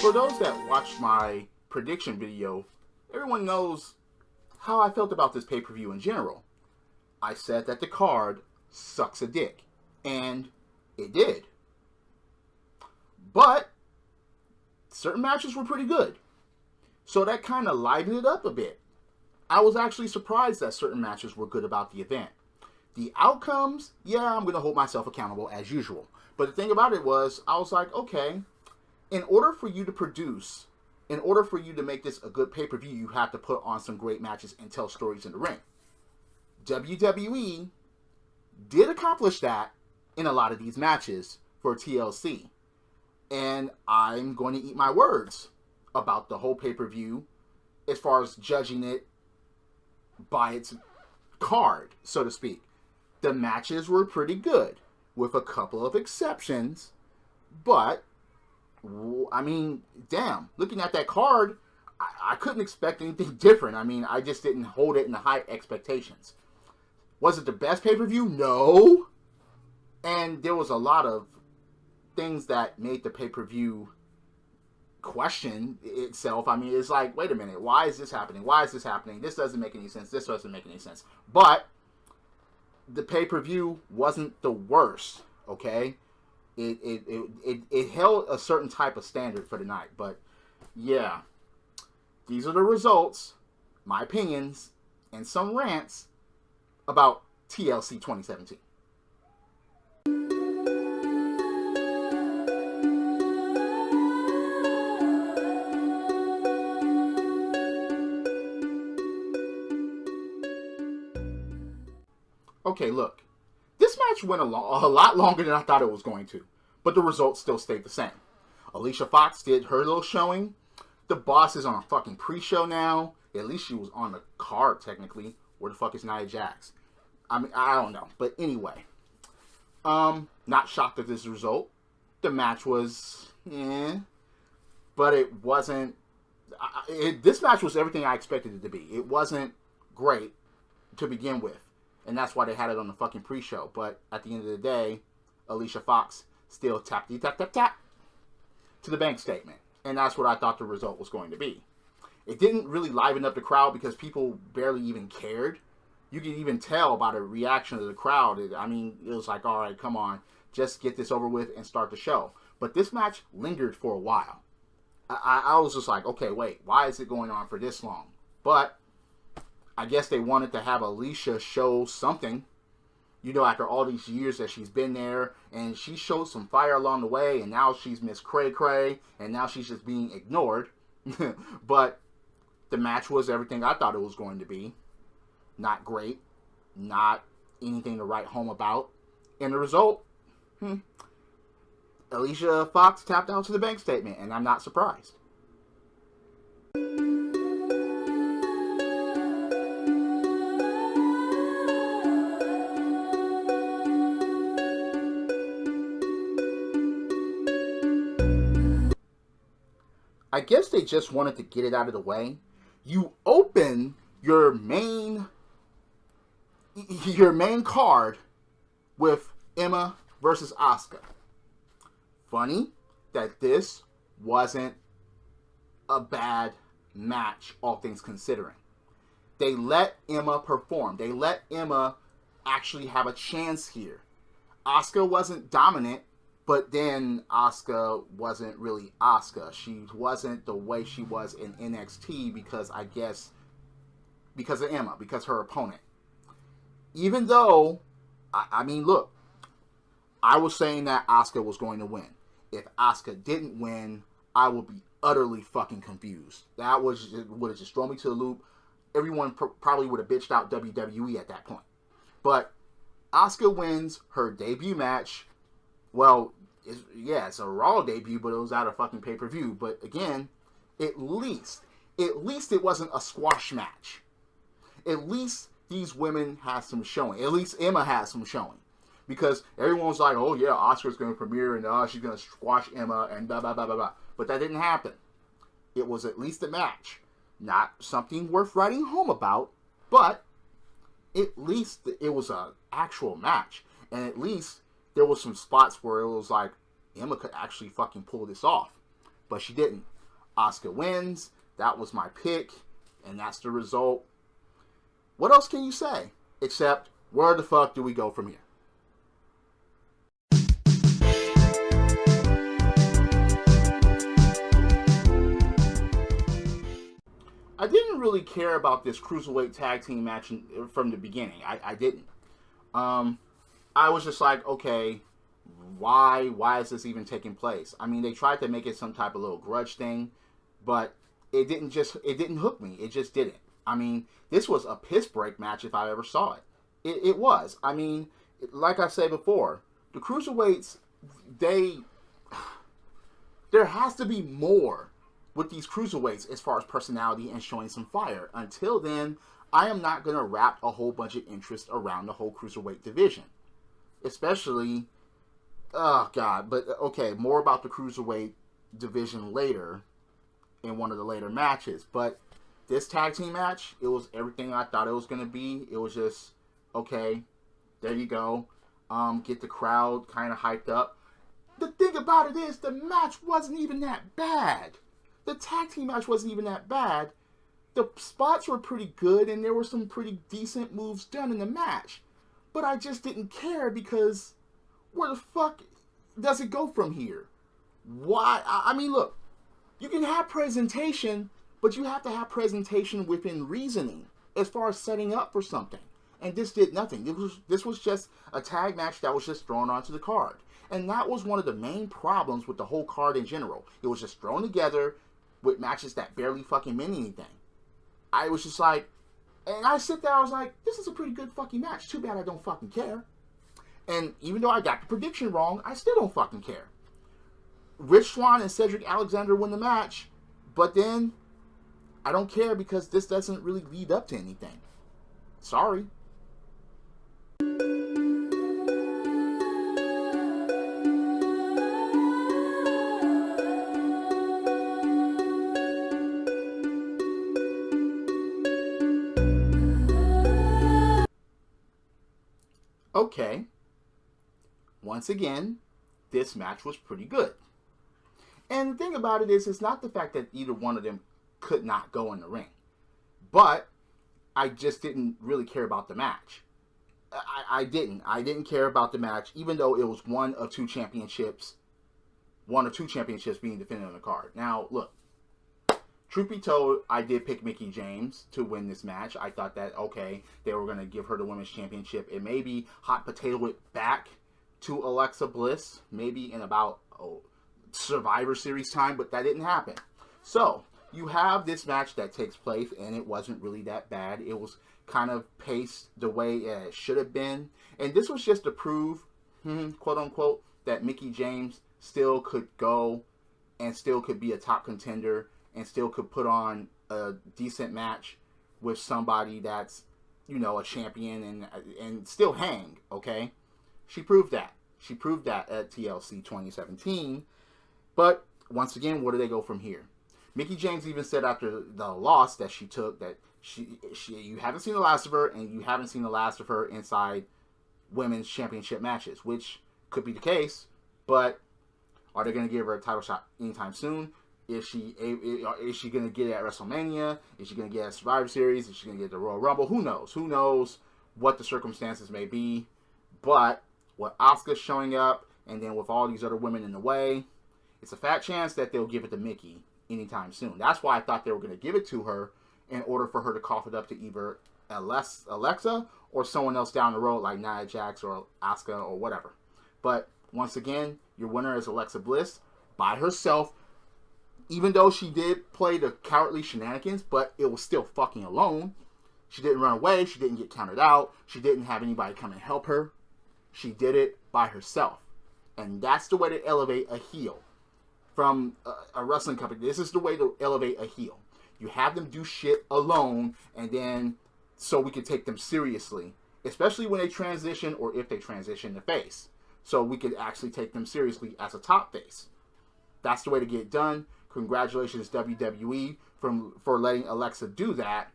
For those that watched my prediction video, everyone knows how I felt about this pay-per-view in general. I said that the card sucks a dick, and it did. But certain matches were pretty good, so that kind of livened it up a bit. I was actually surprised that certain matches were good about the event. The outcomes, yeah, I'm going to hold myself accountable as usual. But the thing about it was, I was like, okay, in order for you to produce, in order for you to make this a good pay-per-view, you have to put on some great matches and tell stories in the ring. WWE did accomplish that in a lot of these matches for TLC. And I'm going to eat my words about the whole pay-per-view as far as judging it by its card, so to speak. The matches were pretty good, with a couple of exceptions, but I mean, damn, looking at that card, I couldn't expect anything different. I mean, I just didn't hold it in the high expectations. Was it the best pay-per-view? No. And there was a lot of things that made the pay-per-view question itself. I mean, it's like, wait a minute, why is this happening? Why is this happening? This doesn't make any sense. This doesn't make any sense. But the pay-per-view wasn't the worst, okay? It held a certain type of standard for the night. But yeah, these are the results, my opinions, and some rants about TLC 2017. Okay, look. This match went a lot longer than I thought it was going to, but the results still stayed the same. Alicia Fox did her little showing. The Boss is on a fucking pre-show now. At least she was on the card, technically. Where the fuck is Nia Jax? I mean, I don't know. But anyway. Not shocked at this result. The match was, but it wasn't, this match was everything I expected it to be. It wasn't great to begin with. And that's why they had it on the fucking pre-show. But at the end of the day, Alicia Fox still tap to the bank statement. And that's what I thought the result was going to be. It didn't really liven up the crowd because people barely even cared. You can even tell by the reaction of the crowd. I mean, it was like, all right, come on. Just get this over with and start the show. But this match lingered for a while. I was just like, okay, wait. Why is it going on for this long? But I guess they wanted to have Alicia show something, you know, after all these years that she's been there, and she showed some fire along the way, and now she's Miss Cray Cray, and now she's just being ignored. But the match was everything I thought it was going to be. Not great, not anything to write home about. And the result, Alicia Fox tapped out to the bank statement, and I'm not surprised. I guess they just wanted to get it out of the way. You open your main card with Emma versus Asuka. Funny that this wasn't a bad match, all things considering. They let Emma perform. They let Emma actually have a chance here. Asuka wasn't dominant, but then Asuka wasn't really Asuka. She wasn't the way she was in NXT because I guess because of Emma, because her opponent. Even though, I mean, look, I was saying that Asuka was going to win. If Asuka didn't win, I would be utterly fucking confused. That would have just thrown me to the loop. Everyone probably would have bitched out WWE at that point. But Asuka wins her debut match. Well, it's a Raw debut, but it was at a fucking pay-per-view. But again, at least it wasn't a squash match. At least these women had some showing. At least Emma had some showing. Because everyone was like, oh yeah, Asuka's going to premiere and she's going to squash Emma and blah, blah, blah, blah, blah. But that didn't happen. It was at least a match. Not something worth writing home about, but at least it was an actual match. And at least there was some spots where it was like, Emma could actually fucking pull this off. But she didn't. Asuka wins. That was my pick, and that's the result. What else can you say? Except, where the fuck do we go from here? I didn't really care about this Cruiserweight tag team match from the beginning. I didn't. I was just like, okay, why is this even taking place? I mean, they tried to make it some type of little grudge thing, but it didn't hook me. It just didn't. I mean, this was a piss break match if I ever saw it. It was. I mean, like I said before, the Cruiserweights, there has to be more with these Cruiserweights as far as personality and showing some fire. Until then, I am not going to wrap a whole bunch of interest around the whole Cruiserweight division. Especially, oh God, but okay, more about the Cruiserweight division later in one of the later matches. But this tag team match, it was everything I thought it was going to be. It was just, okay, there you go. Get the crowd kind of hyped up. The thing about it is, the match wasn't even that bad. The tag team match wasn't even that bad. The spots were pretty good, and there were some pretty decent moves done in the match. But I just didn't care because where the fuck does it go from here? Why? I mean, look, you can have presentation, but you have to have presentation within reasoning as far as setting up for something. And this did nothing. This was just a tag match that was just thrown onto the card. And that was one of the main problems with the whole card in general. It was just thrown together with matches that barely fucking meant anything. I was just like, and I sit there, I was like, this is a pretty good fucking match. Too bad I don't fucking care. And even though I got the prediction wrong, I still don't fucking care. Rich Swann and Cedric Alexander win the match, but then I don't care because this doesn't really lead up to anything. Sorry. Okay, once again, this match was pretty good. And the thing about it is, it's not the fact that either one of them could not go in the ring. But I just didn't really care about the match. I didn't care about the match, even though it was one of two championships being defended on the card. Now, look, truth be told, I did pick Mickie James to win this match. I thought that, okay, they were going to give her the women's championship and maybe hot potato it back to Alexa Bliss, maybe in about Survivor Series time, but that didn't happen. So, you have this match that takes place, and it wasn't really that bad. It was kind of paced the way it should have been. And this was just to prove, quote unquote, that Mickie James still could go and still could be a top contender and still could put on a decent match with somebody that's, a champion and still hang, okay? She proved that. She proved that at TLC 2017. But, once again, where do they go from here? Mickie James even said after the loss that she took that you haven't seen the last of her, and you haven't seen the last of her inside women's championship matches, which could be the case, but are they going to give her a title shot anytime soon? Is she going to get it at WrestleMania? Is she going to get it at Survivor Series? Is she going to get it at the Royal Rumble? Who knows? Who knows what the circumstances may be? But with Asuka showing up, and then with all these other women in the way, it's a fat chance that they'll give it to Mickie anytime soon. That's why I thought they were going to give it to her in order for her to cough it up to either Alexa or someone else down the road like Nia Jax or Asuka or whatever. But once again, your winner is Alexa Bliss by herself. Even though she did play the cowardly shenanigans, but it was still fucking alone. She didn't run away. She didn't get counted out. She didn't have anybody come and help her. She did it by herself. And that's the way to elevate a heel from a wrestling company. This is the way to elevate a heel. You have them do shit alone, and then so we can take them seriously, especially when they transition or if they transition to face. So we could actually take them seriously as a top face. That's the way to get it done. Congratulations, WWE, for letting Alexa do that.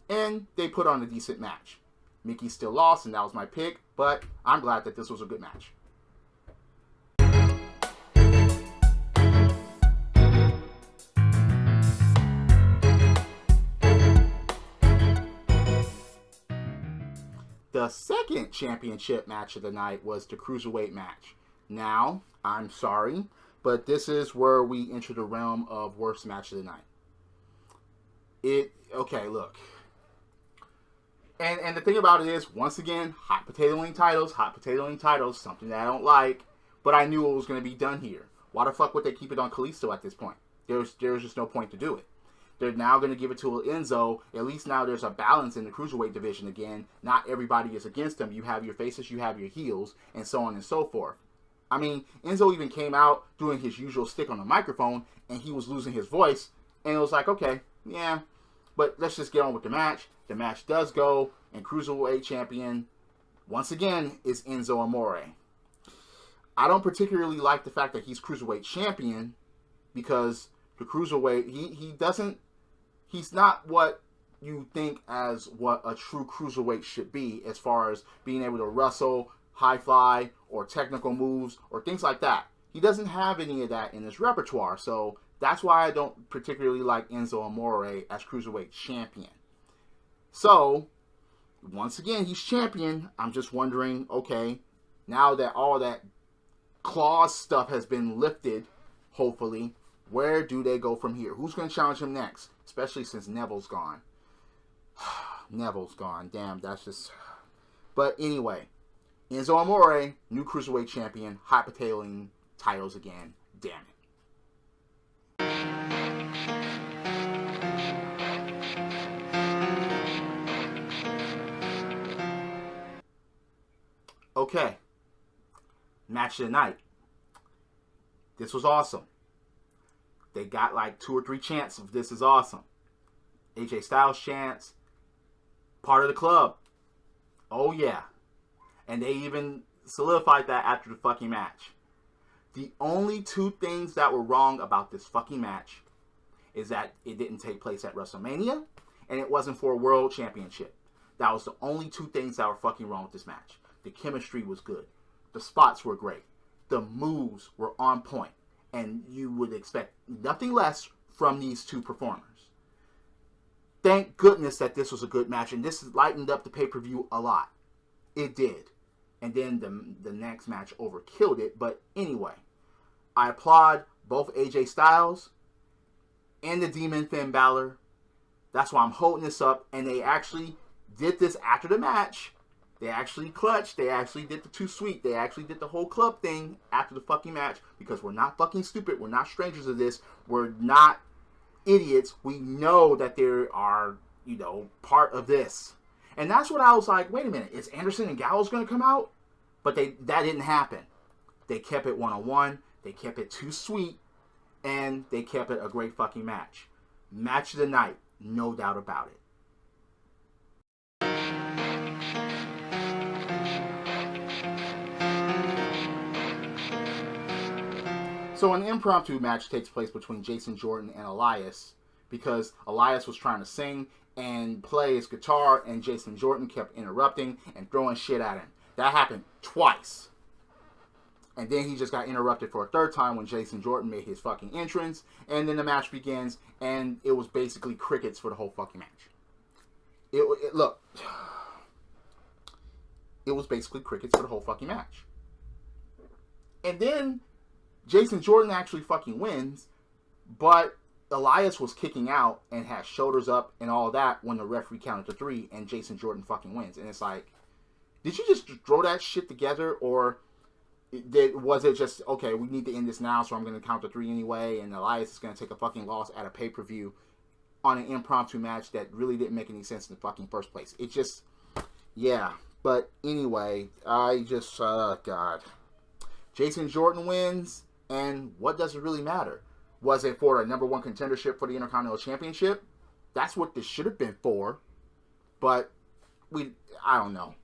And they put on a decent match. Mickie still lost, and that was my pick, but I'm glad that this was a good match. The second championship match of the night was the Cruiserweight match. Now, I'm sorry, but this is where we enter the realm of worst match of the night. Okay, look. And the thing about it is, once again, hot potato titles, something that I don't like, but I knew it was going to be done here. Why the fuck would they keep it on Kalisto at this point? There's just no point to do it. They're now going to give it to Enzo. At least now there's a balance in the Cruiserweight division again. Not everybody is against him. You have your faces, you have your heels, and so on and so forth. I mean, Enzo even came out doing his usual stick on the microphone, and he was losing his voice, and it was like, okay, yeah, but let's just get on with the match. The match does go, and Cruiserweight champion, once again, is Enzo Amore. I don't particularly like the fact that he's Cruiserweight champion, because the Cruiserweight, he's not what you think as what a true Cruiserweight should be, as far as being able to wrestle, high fly, or technical moves, or things like that. He doesn't have any of that in his repertoire, so that's why I don't particularly like Enzo Amore as Cruiserweight champion. So, once again, he's champion. I'm just wondering, okay, now that all that clause stuff has been lifted, hopefully, where do they go from here? Who's going to challenge him next? Especially since Neville's gone. Neville's gone. Damn, that's just... But anyway, Enzo Amore, new Cruiserweight champion, hot potatoing titles again. Damn it. Okay. Match of the night. This was awesome. They got like 2 or 3 chants of "this is awesome." AJ Styles chants. Part of the club. Oh yeah. And they even solidified that after the fucking match. The only 2 things that were wrong about this fucking match is that it didn't take place at WrestleMania, and it wasn't for a world championship. That was the only 2 things that were fucking wrong with this match. The chemistry was good. The spots were great. The moves were on point. And you would expect nothing less from these 2 performers. Thank goodness that this was a good match, and this lightened up the pay-per-view a lot. It did. And then the next match overkilled it. But anyway, I applaud both AJ Styles and the Demon Finn Balor. That's why I'm holding this up. And they actually did this after the match. They actually clutched. They actually did the too sweet. They actually did the whole club thing after the fucking match, because we're not fucking stupid. We're not strangers to this. We're not idiots. We know that there are, part of this. And that's what I was like, wait a minute, is Anderson and Gallows going to come out? But that didn't happen. They kept it one-on-one. They kept it too sweet. And they kept it a great fucking match. Match of the night. No doubt about it. So an impromptu match takes place between Jason Jordan and Elias, because Elias was trying to sing and play his guitar, and Jason Jordan kept interrupting and throwing shit at him. That happened twice. And then he just got interrupted for a 3rd time when Jason Jordan made his fucking entrance, and then the match begins, and it was basically crickets for the whole fucking match. Look, it was basically crickets for the whole fucking match. And then Jason Jordan actually fucking wins, but Elias was kicking out and had shoulders up and all that when the referee counted to 3, and Jason Jordan fucking wins. And it's like, did you just throw that shit together, or was it just, okay, we need to end this now, so I'm going to count to 3 anyway, and Elias is going to take a fucking loss at a pay-per-view on an impromptu match that really didn't make any sense in the fucking first place. It just, yeah. But anyway, God. Jason Jordan wins. And what does it really matter? Was it for a number 1 contendership for the Intercontinental Championship? That's what this should have been for. But I don't know.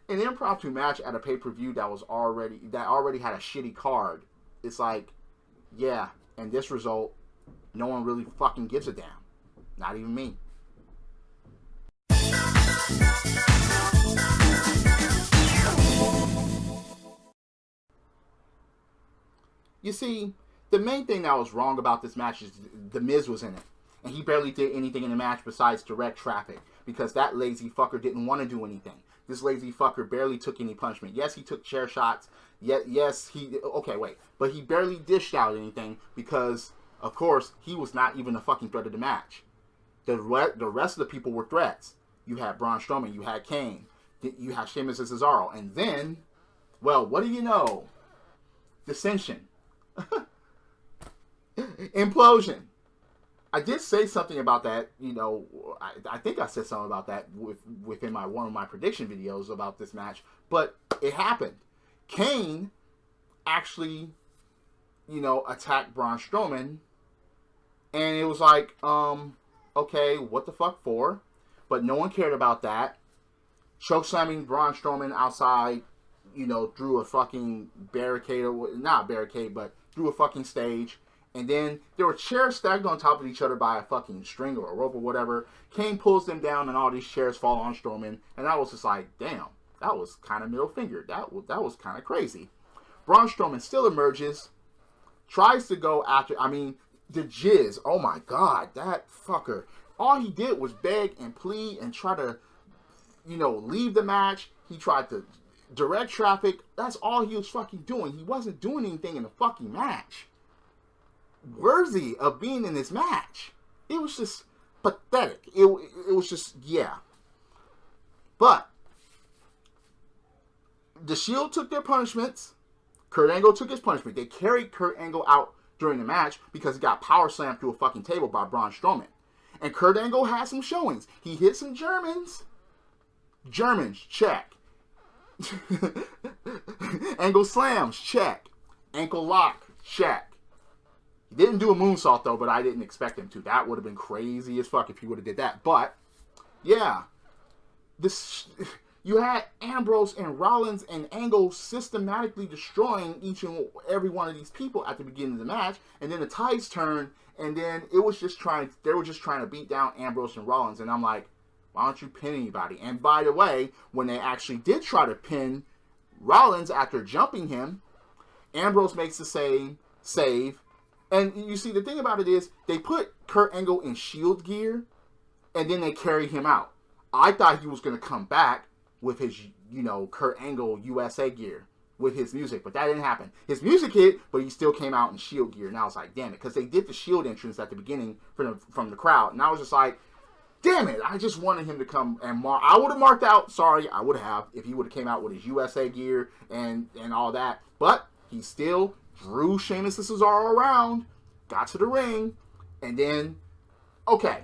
An impromptu match at a pay-per-view that already had a shitty card. It's like, yeah, and this result, no one really fucking gives a damn. Not even me. You see, the main thing that was wrong about this match is The Miz was in it. And he barely did anything in the match besides direct traffic because that lazy fucker didn't want to do anything. This lazy fucker barely took any punishment. Yes, he took chair shots. Yes, okay, wait. But he barely dished out anything because, of course, he was not even a fucking threat of the match. The rest of the people were threats. You had Braun Strowman. You had Kane. You had Sheamus and Cesaro. And then, well, what do you know? Dissension. Implosion. I did say something about that, I think I said something about that within one of my prediction videos about this match, but it happened. Kane actually, attacked Braun Strowman, and it was like, okay, what the fuck for? But no one cared about that. Chokeslamming Braun Strowman outside, through a fucking barricade, or not barricade, but through a fucking stage. And then there were chairs stacked on top of each other by a fucking string or a rope or whatever. Kane pulls them down and all these chairs fall on Strowman. And I was just like, damn, that was kind of middle finger. That was kind of crazy. Braun Strowman still emerges, tries to go after, the Jizz. Oh my God, that fucker. All he did was beg and plead and try to, leave the match. He tried to direct traffic. That's all he was fucking doing. He wasn't doing anything in the fucking match worthy of being in this match. It was just pathetic. It was just, yeah. But the Shield took their punishments. Kurt Angle took his punishment. They carried Kurt Angle out during the match because he got power slammed through a fucking table by Braun Strowman. And Kurt Angle had some showings. He hit some Germans. Germans, check. Angle slams, check. Ankle lock, check. He didn't do a moonsault, though, but I didn't expect him to. That would have been crazy as fuck if he would have did that. But, yeah. You had Ambrose and Rollins and Angle systematically destroying each and every one of these people at the beginning of the match. And then the tides turned, and then they were just trying to beat down Ambrose and Rollins. And I'm like, why don't you pin anybody? And by the way, when they actually did try to pin Rollins after jumping him, Ambrose makes the save. And you see, the thing about it is, they put Kurt Angle in Shield gear, and then they carried him out. I thought he was going to come back with his, Kurt Angle USA gear, with his music, but that didn't happen. His music hit, but he still came out in Shield gear, and I was like, damn it, because they did the Shield entrance at the beginning from the crowd, and I was just like, damn it, I just wanted him to come and mark. I would have marked out, sorry, I would have, if he would have came out with his USA gear and all that, but he still drew Sheamus and Cesaro around, got to the ring, and then, okay,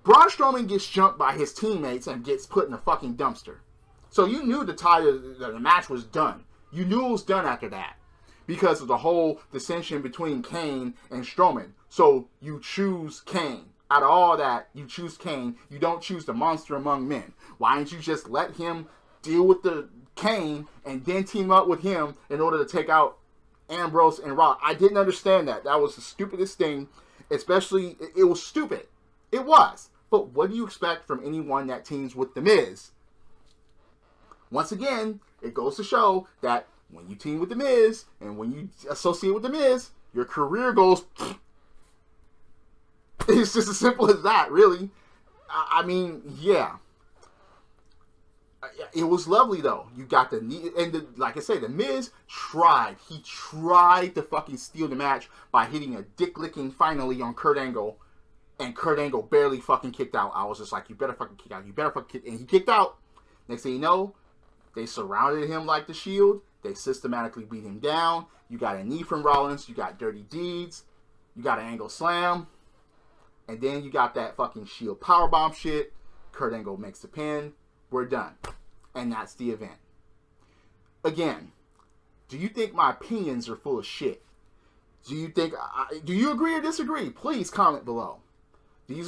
Braun Strowman gets jumped by his teammates and gets put in a fucking dumpster. So you knew the match was done. You knew it was done after that because of the whole dissension between Kane and Strowman. So you choose Kane. Out of all that, you choose Kane. You don't choose the monster among men. Why didn't you just let him deal with the Kane and then team up with him in order to take out Ambrose and Rock? I didn't understand that. That was the stupidest thing. Especially, it was stupid. It was. But what do you expect from anyone that teams with The Miz? Once again, it goes to show that when you team with The Miz and when you associate with The Miz, your career goes... It's just as simple as that, really. I mean, yeah. It was lovely, though. You got like I say, The Miz tried. He tried to fucking steal the match by hitting a dick-licking finally on Kurt Angle. And Kurt Angle barely fucking kicked out. I was just like, you better fucking kick out. You better fucking kick. And he kicked out. Next thing you know, they surrounded him like the Shield. They systematically beat him down. You got a knee from Rollins. You got dirty deeds. You got an Angle slam. And then you got that fucking Shield powerbomb shit. Kurt Angle makes the pin. We're done. And that's the event. Again, do you think my opinions are full of shit? Do you agree or disagree? Please comment below. Yes,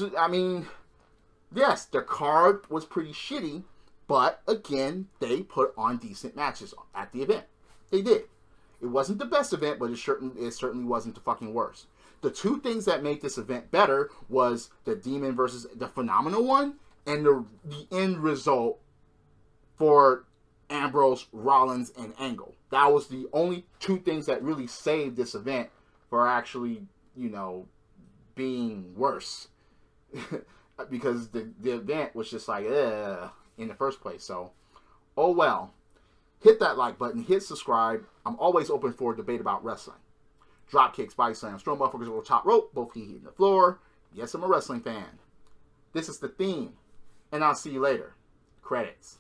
the card was pretty shitty, but again, they put on decent matches at the event. They did. It wasn't the best event, but it certainly wasn't the fucking worst. The two things that made this event better was the Demon versus the Phenomenal one, and the end result for Ambrose, Rollins, and Angle. That was the only two things that really saved this event for actually, being worse. Because the event was just like, in the first place. So, oh well. Hit that like button. Hit subscribe. I'm always open for a debate about wrestling. Drop kicks, body slams, throw motherfuckers over the top rope, both feet hitting the floor. Yes, I'm a wrestling fan. This is the theme. And I'll see you later. Credits.